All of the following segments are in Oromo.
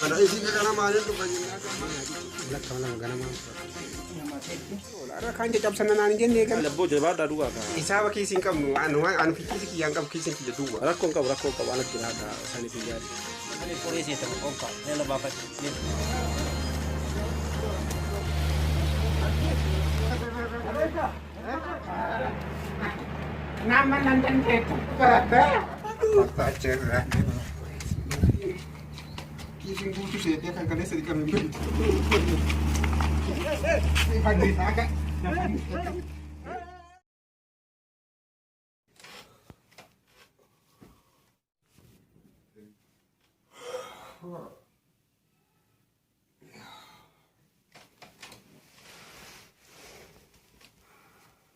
Pada isi ke kana maalin dhufa jennaa lakka lama ganama kan jajab sana naan jenne kan Lebbo jabaa daa duuba ka. isaaba kiisin qabnu anu fikkisi kiyyan qabu kiisin kiyya duuba Rakkoon qabu ana jira ka sani fi yaadi. Ini polisi itu kongkak. Ini lah bapak. nama nandan itu berapa pacar kiisin butuh sih dia kan kalian sedikit membeli pagi agak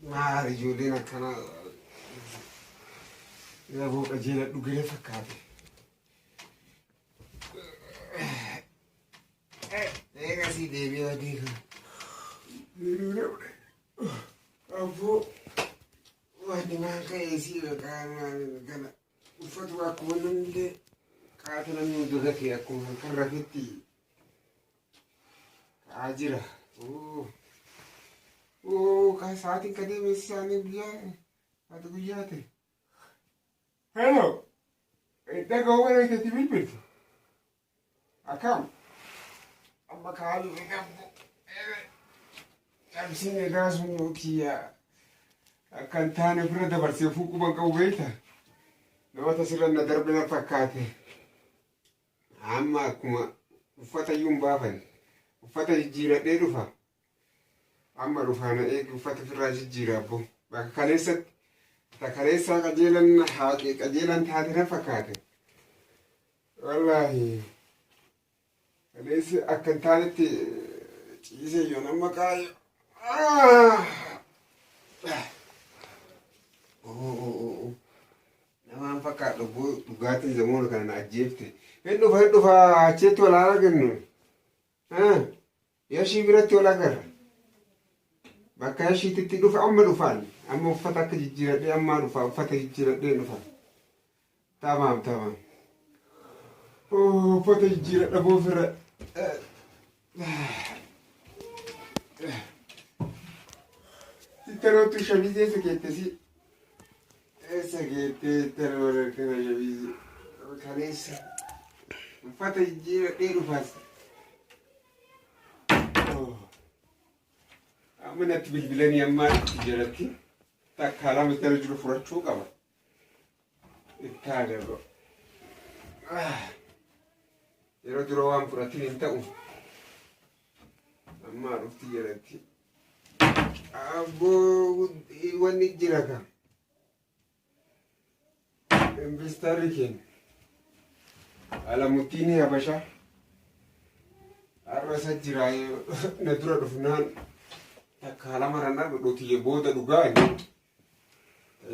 Mari Julina kana ya boka jela dugere fakkaate si deebi'aa deegaa abbo wanni maan ka'ee si qaamaan kana uffatu akkuma namni qaata namni dugate akkuma kan rafetti ka'aa jira kan sa'aatiin ka deemee isaanii guyyaa ati guyyaa ta'e hello daga wani itti bilbiltu akkam amma kaalu eegambu cabsiin egaa sun kiyya akkan taane ofirra dabarsee fuuquban qabu beekta namoota sirra na darbe na fakkaate amma akkuma uffata iyyuu hin baafan uffata jijjiiradhee dhufa amma dhufaana eegi uffata ofirraa jijjiira abbo bakka kaleessatti ta kaleessaa qajeelan haaqee qajeelan taate na fakkaate wallaahi kaleessi akka hin taanetti ciise yoo nama kaayo namaan fakkaadhu dhugaatiin zamoona kana na ajjeefte hin dhufa acheetti wal haa argannu yashii biratti wal agarra bakka yashiititti dhufa amma dhufaan amma uffata akka jijjiiradhee ammaa dhufa uffata jijjiiradhee dhufa tamaam uffata jijjiiradha boofirra Tarotu shabizee sakeettesi sakeettee taroora kana shabizee kaleessa uffata jijjiiradhee dhufaas amma natti bilbilanii ammaa itti jalatti takka lama itti jiru furachuu qaba itti agarro yeroo duroo waan fudhatiin hin ta'u ammaa dhufti jalatti abbo wanni jira ka investarri keenya alamuttiini habashaa arrasa jiraa na dura dhufnaan takka lama ranaa godhootiyyee booda dhugaa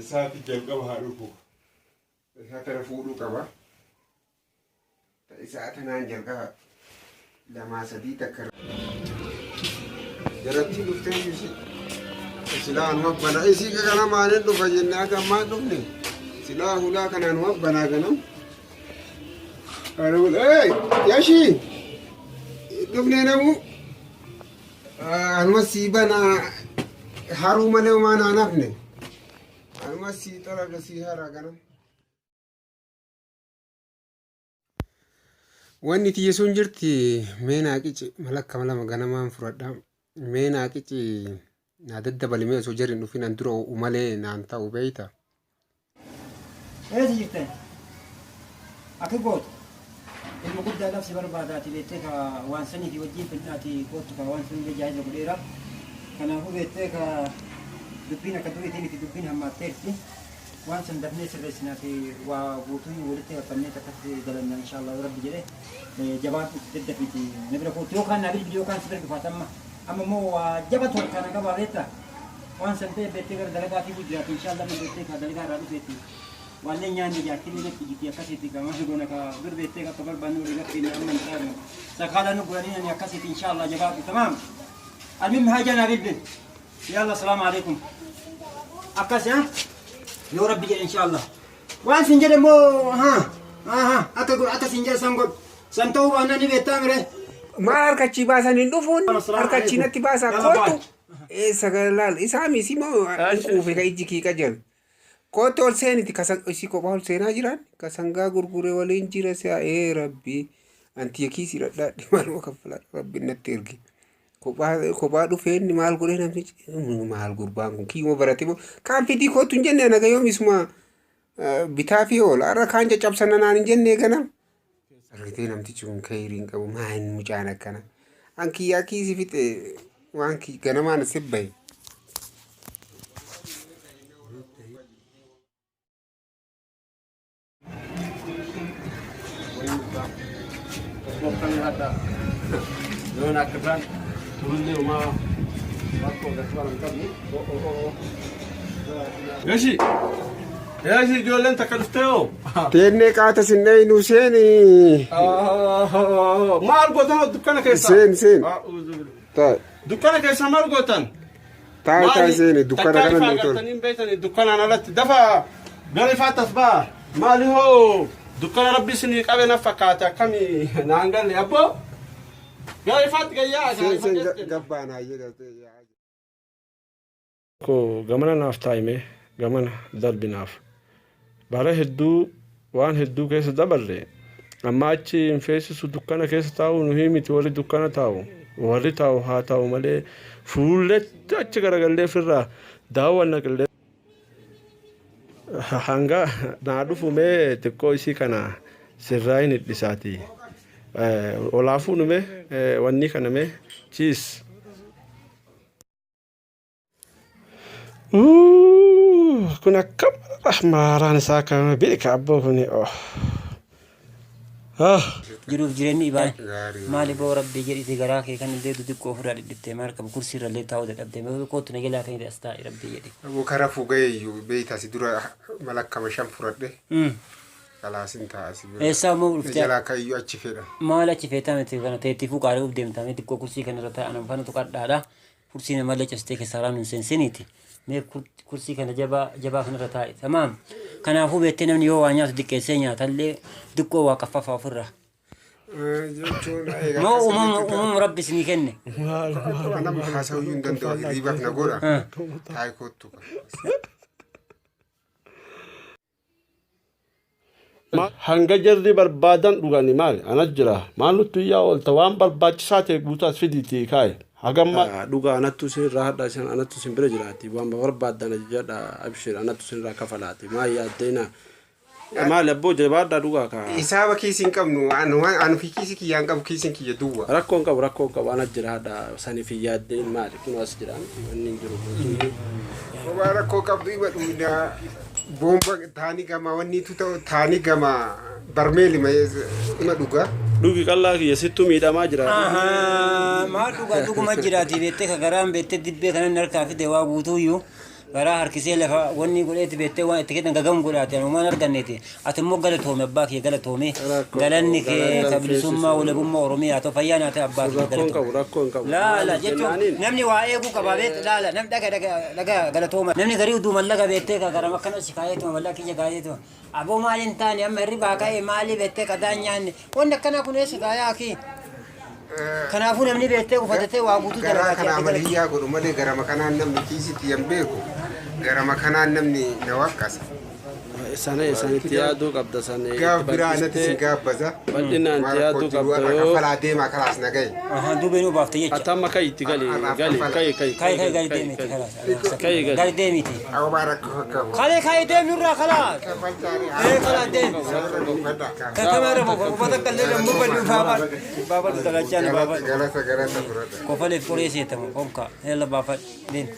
isaati jalqaba haa dhufu isaa tana fuudhuu qaba isaa tanaan jalqaba lamaa sadii takka jaratti dhuftee silaa anuma banaa isii kana maalin dhufa jennee akka ammaa dhufne silaa hulaa kana anuma banaa ganam yashii dhufne namu anuma sii banaa haruu malee homaa naan hafne anuma sii xalaga sii haraa ganam wanni tiyye sun jirti mee naaqici malakka malama ganamaan furadhaa mee naaqici naa daddabalimee osoo jarri hin dhufin an dura umalee naan ta'u beeyta Eessi jirtan? Akka gootu? Ilma guddaa labsi barbaadaati beektee ka waan saniifi wajjin fidhaati kootu ka waan sanillee jaajiba godheera. Kanaafuu beektee ka dubbiin akka duriitiin fi dubbiin hammaatteerti. Waan san dafnee sirreessinaa fi waa guutuu walitti qabannee takkatti dalanna inshaallah rabbi jedhee jabaan daddafiti na bira kootu yookaan naa bilbili yookaan si bira dhufaatamma. Amma immoo waa jabatu harkaan qabaa beektaa? Waan san ta'e beektee gara dalagaatii guddaati inshaallah beektee ka dalagaa irraa dhufeetti. Wanne nyaanni jaartiin irratti jiti akkasitti qama goona ka durbeettee akka barbaannu waliin akka inni amma hin dhaabu sakaala nu godhanii ani akkasitti inshaallah jabaatu tamaam almim haajana bilbil yalla salaamu alaikum akkas yoo rabbi jedhe inshaallah waan sin jedhe moo akka sin jedhe san god سنتو بانا ني بيتامره maal harkachi baasanii dhufuun harkachi natti baasaa kootu sagalaal isaa misi moo quufe ka ijji kiiqa jiru kootu ol seeniti kasan isii kophaa ol seenaa jiran kasangaa gurguree waliin jira si'a rabbii antiya kiisii dhadhaadhi maaluma kaffalaa rabbiin natti erge kophaa dhufeen maal godhee namtichi maal gurbaan kun kiima barate moo kaan fidii kootu hin jenne naga yoomisuma bitaa fi oola har'a kaan caccabsana naan hin jenne ganam argitee namtichi kun kayiriin qabu maan mucaan akkana ankiyyaa kiisii fixe waan ganamaan sibbaye ياشي جولن تكلفتيو تيني قاتا سنين وسيني ما القوتن دكانه كيسا سين طيب دكانه كيسا ما القوتن تعال سيني دكانه كان الدكتور تنين بيتني دكانه انا دفع غير فاتس با مالي هو دكانه ربي سني قبل فكاتا كمي نانغل يا ابو غير فات جايا سين غبانا يا كو غمنا نافتايمه غمنا دربناف bara hedduu waan hedduu keessa dabarre amma achi hin feesisu dukkana keessa taa'u nu himiti warri dukkana taa'u warri taa'u haa taa'u malee fuulletti achi garagallee ofirraa daawwanna qillee hanga naa dhufumee xiqqoo isii kana sirraa hin hidhisaati olaafuu nume wanni kana mee chiis kun akkam rahmaaraan isaa kan beeka abboo kuni jiruuf jireenyi ibaa maali boo rabbii jedhiti garaa kee kan illee xiqqoo ofirraa dhidhiftee maal qabu kursii irrallee taa'uu dadhabdee kootu na jalaa kan as taa'e rabbii jedhe aboo karaa fuugayyu beeytaasi dura malakkama shan furadhe kalaasin taa'asi eessaa moo dhuftee jalaa kayyuu achi fedha maal achi feetaa miti kana teetti fuuqaaree uf deemtamee xiqqoo kursii kana irra taa'an anfaana tuqadhaadha kursii nama lacastee keessaa raamnu hin seensiniiti mee kursii kana jabaa kanarra taa'e tamaam kanaafuu beettee namni yoo waa nyaatu diqqeessee nyaatallee diqqoo waa qaffafaa ofirraa moo uumama rabbi isinii kenne nama haasa'uu hin danda'u hirriibaaf na godha taa'e kottu hanga jarri barbaadan dhugani maali anas jira maal nutti yaa oolta waan barbaachisaa ta'e guutaas fidiitii kaaye hagamma dhugaa anattu sinirraa hadha isin anattu sin bira jiraati waan barbaadan jedha abshir anattu sinirraa kafalaati maa yaaddeena maali abboo jabaadhaa dhugaa kaa isaaba kiisiin qabnu anu fi kiisi kiyyaan qabu kiisiin kiyya duwwa rakkoon qabu anas jira hadha sanii fi yaaddeen maali kun as jiraan wanni hin jiru kophaa rakkoo qabdu ima dhuundaa bomba taanii gama wanniitu ta'u taanii gama barmeeli ima dhugaa dhugi qallaa kiyya sittu miidhamaa jira maa dhuguma jiraati beettee ka garaan beettee dibbee kanan harkaa fide waa guutuuyyuu garaa harkisee lafa wanni godheeti beettee waan itti kennan gagamu godhaate anumaan arganneeti ati immoo galatoome abbaa kiyya galatoome galanni kee kabilisummaa walabummaa oromiyaa ta'u fayyaa naate abbaa kiyya galatoome rakkoon qabu laala jechuun namni waa eeguu qaba beet laala namni dhaga galatooma namni garii uduu mallaqa beettee ka garama akkana si kaayeetuma mallaa kiyya kaayeetuma aboo maaliin taane amma hirribaa ka'ee maalii beettee qadaan nyaanne wanni akkanaa kun eessa taayaa kii kanaafuu namni beettee ufatatee waa guutuu garaa kana amaliyyaa godhu malee garama kanaan namni kiisitti yan beeku garama kanaan namni na waqqasa isaanitti yaaduu qabda sanii gaaf biraa natti sin gaabbaza bal'inaan yaaduu qabda yoo kafalaa deemaa kalaas na gahe duubeen baafte jecha atamma kayitti gali gali deemiti kalaas gali deemiti awwaa rakkoo qabu kale deemnurraa kalaas kalaas deemi kakamaara uffata qallee dammoo baduu baafadhu dalachaan baafadhu galata fudhadha kofaleef qoree seetamu konka heella baafadhu deemi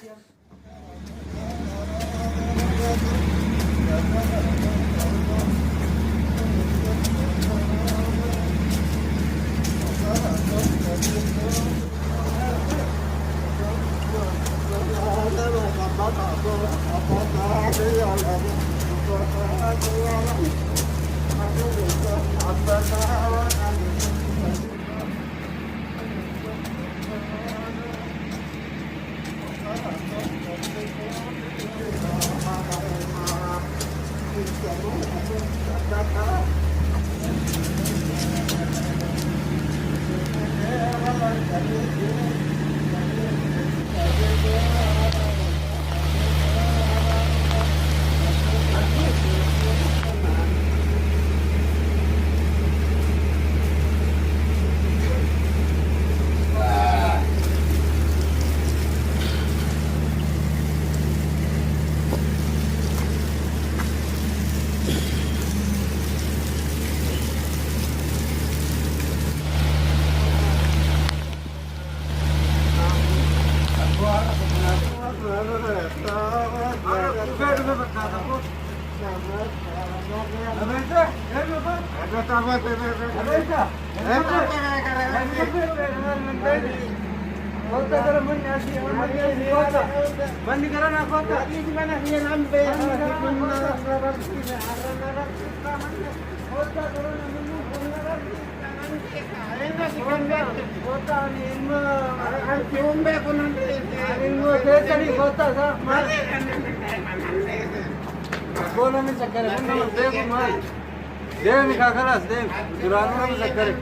Devi ka kalas dev durano nam sakare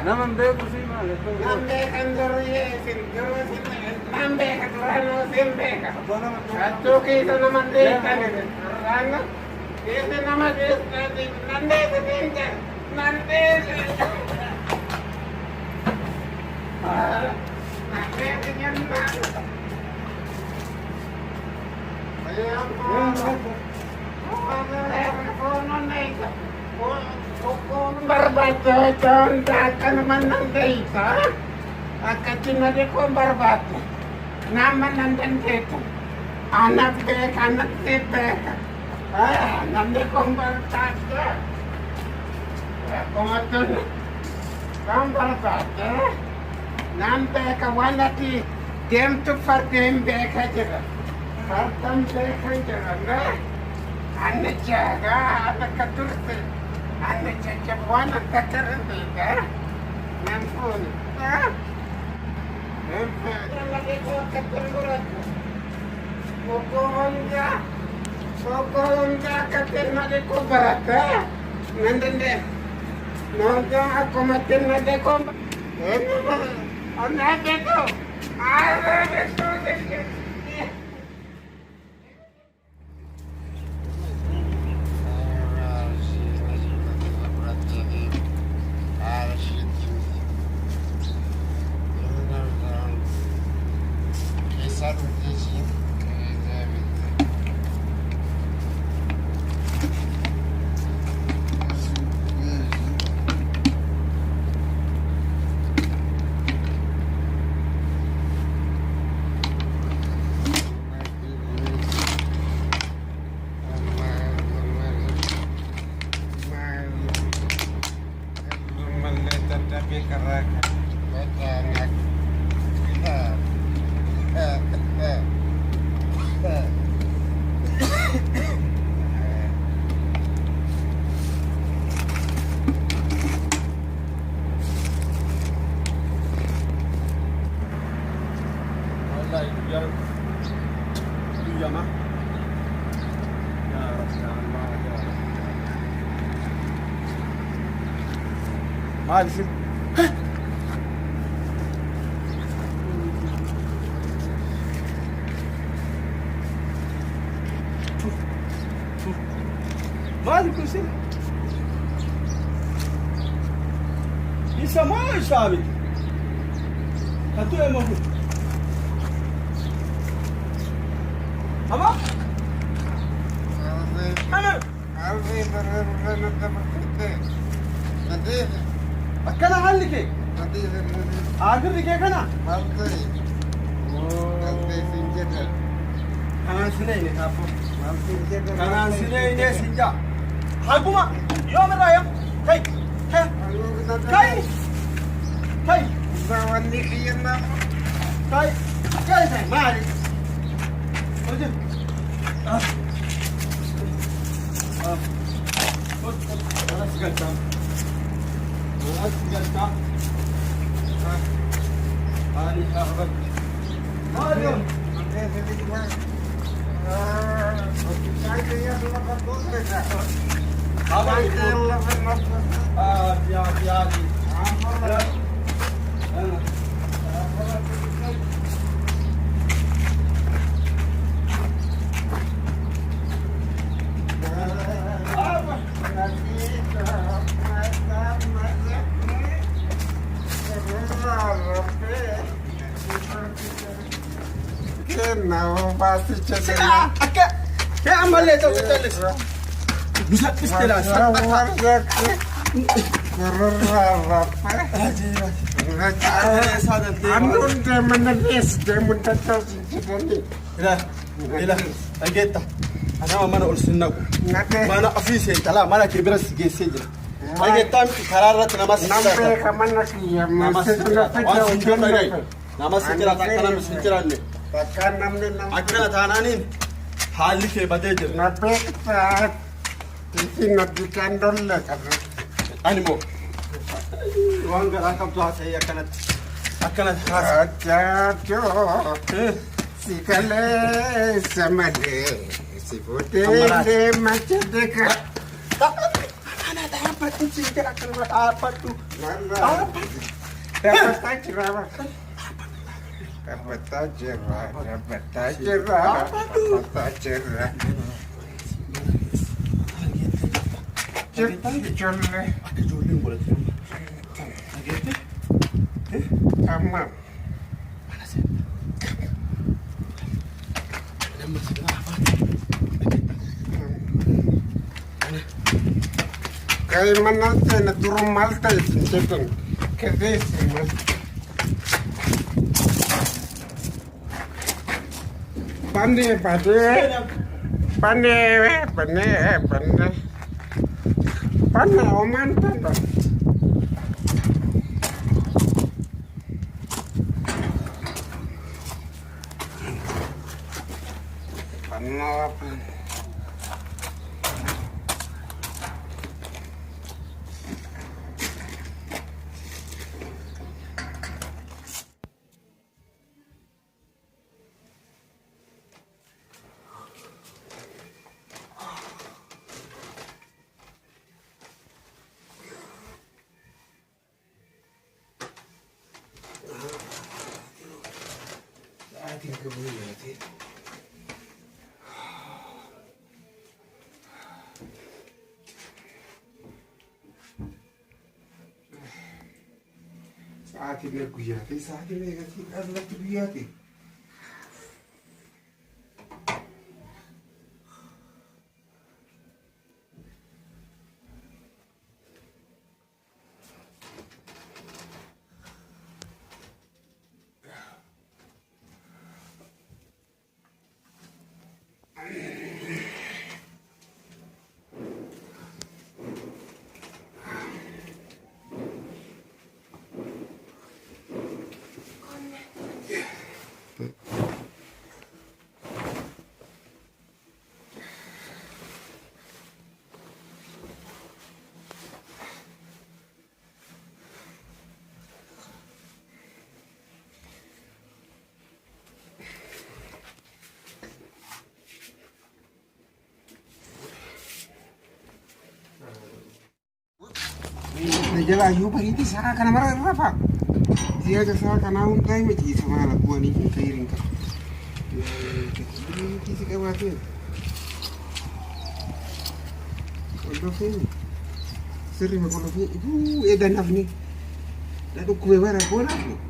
namam dev kusi mal Nambe kandoriye sin gorosin nambe kadurano simbeka. Atto ke sana mande kanene. Ranga ese nama des nande singa nande. Nande singa. Ayam. Barbato conta kan manandai ka akatina de ko barbato naman nandan dito anak dito nande ko barbato komatun kam barbato nambe ka wanati dem to far dem be ka jera fartam be ka jera na anne jaga atakaturte anne jajabuan atakarente ka nampun lagi ko katurut Kokonda katin na de ko barata nandende nonga ako matin na de ko ana dito ara dito Maalesef. Maalesef kusin. Isa maaş sabit. Katu emo bu. Ama? Ana. Akkana halli ke? Agar ke kana? Kanan sine ne kapo? Kanan sine ne sinja? Haguma. Yo merayam. Kai. Kai. Kai. Zawandi kiyana Kai. Kai sai mali. Oje. Ah. Ah. Ana sigatta. Sigatta. Ali ahbab. Mario. No, pasti Sila, akka. Kaya ang mali ito sa talis. Bisa pistilas. Ila, ageta. Ana mana ulsin na. Mana afise tala mana kibras gese jira. Dhageettaan karaa irratti namas Namni kamana kiyya namas jiraata akka namni hin jiraanne bakka namni akkana taanaaniin haalli kee badee jira. na beektaa isin abdikaan dolle qabu. Ani moo waan garaa qabdu haasa'ee akkanatti Achaachoo si kaleessa malee si fuutee machete ka. Ana dhaabbadhu si jira akkana dhaabbadhu. Dhaabbataa jira dhaabbataa jira dhaabbataa jira dhaabbataa jira. Ijoollee Akka ijoolleen godhate dhageette. amma Nama si biraa afaan. kay mana na durong malta isin jetun kedesin mas. Pande pande pande pande pande pande oman pande. Pande Saatine guyyaati saatine eegatti dhalatti guyyaati. Jala ayu bagi saka kana mara rafa. Dia ke saka kana untai mati sama la buani kairing ka. Kisi ka wate. Kondo fini. Sirri me kondo fini. Ibu edan afni. Lalu kue bara bola afni.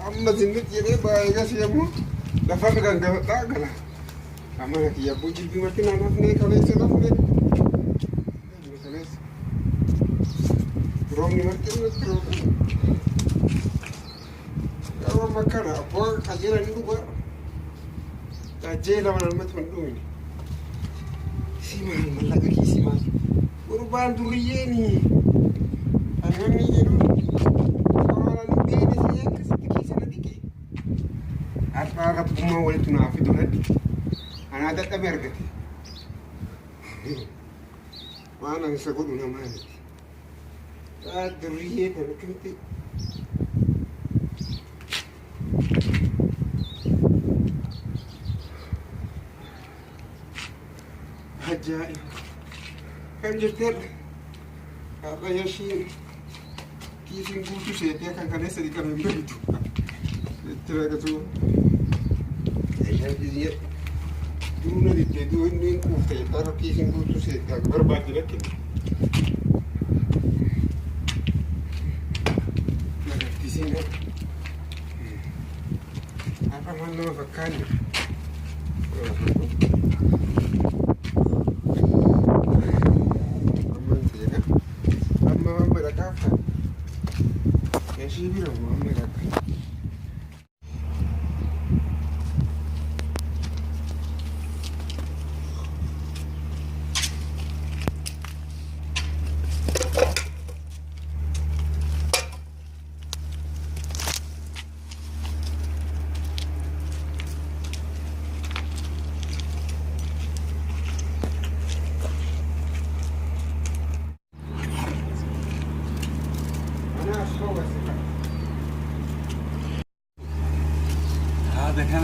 Amma zindu jene baega siamu. Dapat dengan tak kena. Sama lagi ya buji di mati nama ni kalau itu lah ni. Misalnya, rom ni mati ni terus. Kalau makan apa kajian itu buat. Kajian lah mana mati pun ini. Si mana malah kaki si mana. Urban duriye ni. Anak ni je tu. Orang ni dia ni saya kesedikit sedikit. Apa kata pemain itu nak itu kan? Anak tak terberget. Mana yang sebut nama ni? Duriye kan kenti. Ajaib. Kan jeter. Apa yang sih? Kisah buku saya dia kan kena sedikit memberi itu. Jeter tu. Dia dulu nanti dia tu ini kufir, taruh kisah buku saya tak berbagi lagi. Di sini. Apa mana makan? Amma berapa? Kasih bilang amma berapa?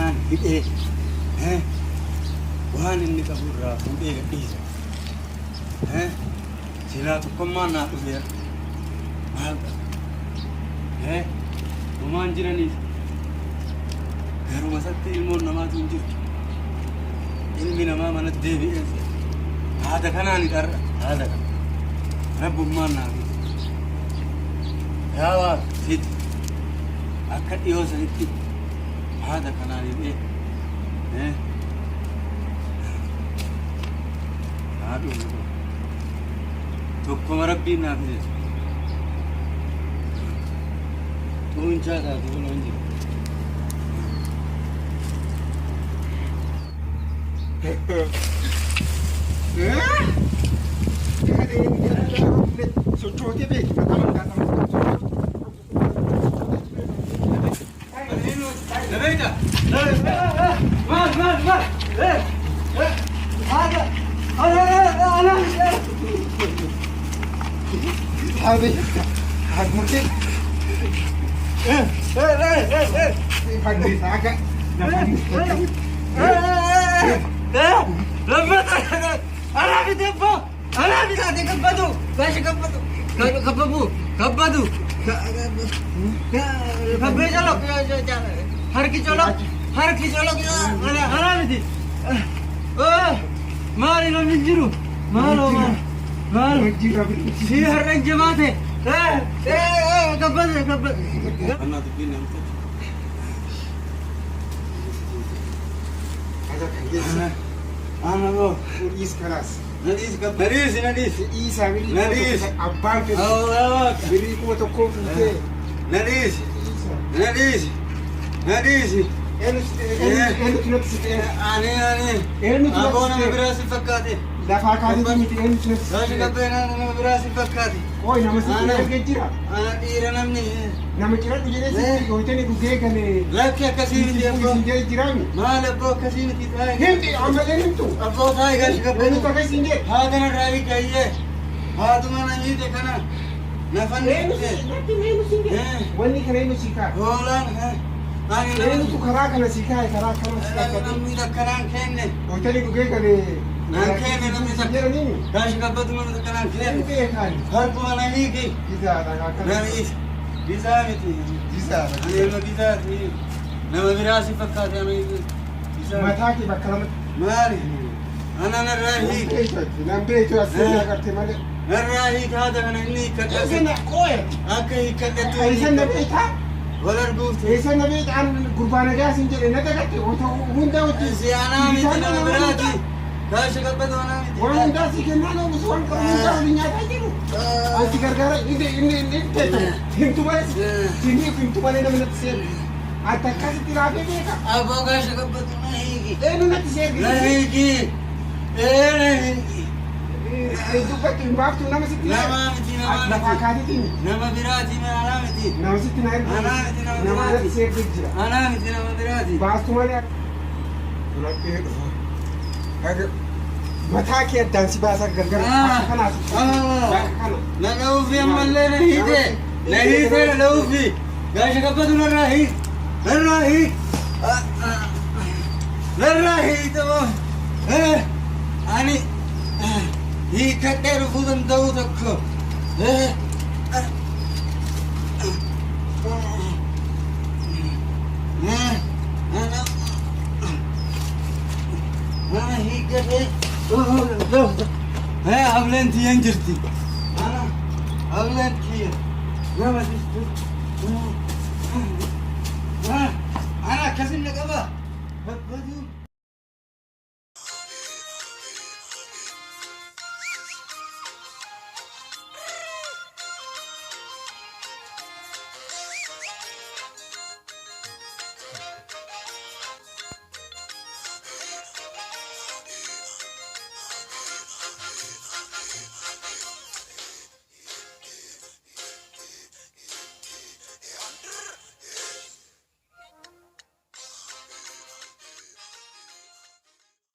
kanaan hidhee waan inni qaburraa fuudhee gadhiisa. Silaa tokkummaan naa dhufeera. Maal qaba? Homaan jiraniif garuma satti ilmoon namaatu hin jirtu. Ilmi namaa manatti deebi'ee haada kanaan hidharra haada kana. Rabbummaan naa fi yaa Waaqa siti akka dhiyoo sanitti haada kanaan hidhee haadhuun tokkoma rabbiin naaf fideessu. Tuunchaa taatu kun hin jiru. Sochootee beekna amantaa Mari non mi giro. Malo. Si arrangiamate. Kabbate. Anna tu pinna. Ana lo. is kalas. Nadis. Isa biri. Nadis. Abbaan ke. Allah. Biri kuma tokko fuutee. Nadis. Eenyu tunatti si ta'e. Ani. Eenyu tunatti Abona si ta'e. birasi fakkaate. Lafaa kaasee miti eenyu tunatti si Gashi ta'e. kabbena nama birasi fakkaate. Qoy nama si ta'e jira. Ana dhiira namni. Nama ciradhu jedhee si hootanii dhugee kan Lakki akkasii miti abboo. si ta'e jiraami. Maal abboo akkasii miti taa'e. Hindi amma eenyutu. Abboo taa'e gashi kabbena. Eenyutu akkasii hin jedhe. Haa kanarraa hiikayyee. Haatuma na hiite kana. Nafan Wanni kana eenyu si kaa. Hoolaan. Ani Eenyutu karaa kana si kaa karaa kana si kaa. namni akkanaan kenne. Hootanii dhugee kan Naan kenne namni takka. jedhanii. Gashi kabbatuma akkanaan Eenyu kenne. ta'e kaani. Harkuma na hiike. Bizaadha akkana. Namiis. Bisaa miti. Bizaadha. Ani ilma bisaati. Nama biraa si fakkaate ani bisaa. Mataa kee bakka lamatti. Maali? Ana narraa hiike. Nan beektu asirraa agartee malee. Narraa hiike haata kana inni hiikkadhatu. Eessan qooya. Akka hiikkadhatu. Eessan na beektaa? Wal arguufte. Eessan na beektaan gurbaa nagaa sin jedhe na dagatte hunda wajjin. Si anaa miti nama biraati. Gashi kabbatu anaa miti. Waan hundaa si kennaa nama waan qabu hundaa waliin nyaataa jiru. Ansi gargaara inni teessa himtu malee sinii himtu malee namni natti seenu. Ati akkasitti raafee beeka. Abboo gashi kabbatu na hiiki. Eenyu natti seergi. Na hiiki. Na hiiki. Dubbatti hin baaftu nama sitti Nama miti nama lafaa miti. kaatitiin. Nama biraati anaa miti. Nama sitti na erga. Anaa miti nama Nama natti biraati. seergi jira. Anaa miti nama biraati. Baastu malee. Laphee dhufa. Mataa kee addaan si baasaa gargar. Kanaaf. Kana. Na dhaufi ammallee na hiite. Na hiite na dhaufi. Gashi kabbatu narraa hiik. Narraa hiik. Narraa hiite moo. Ani hiikkadhee dhufuu danda'u tokko. Nama hiikkadhee. Hableen tiyyan jirti. Hableen tiyya. Nama jirtu. Ana akkasin na qaba.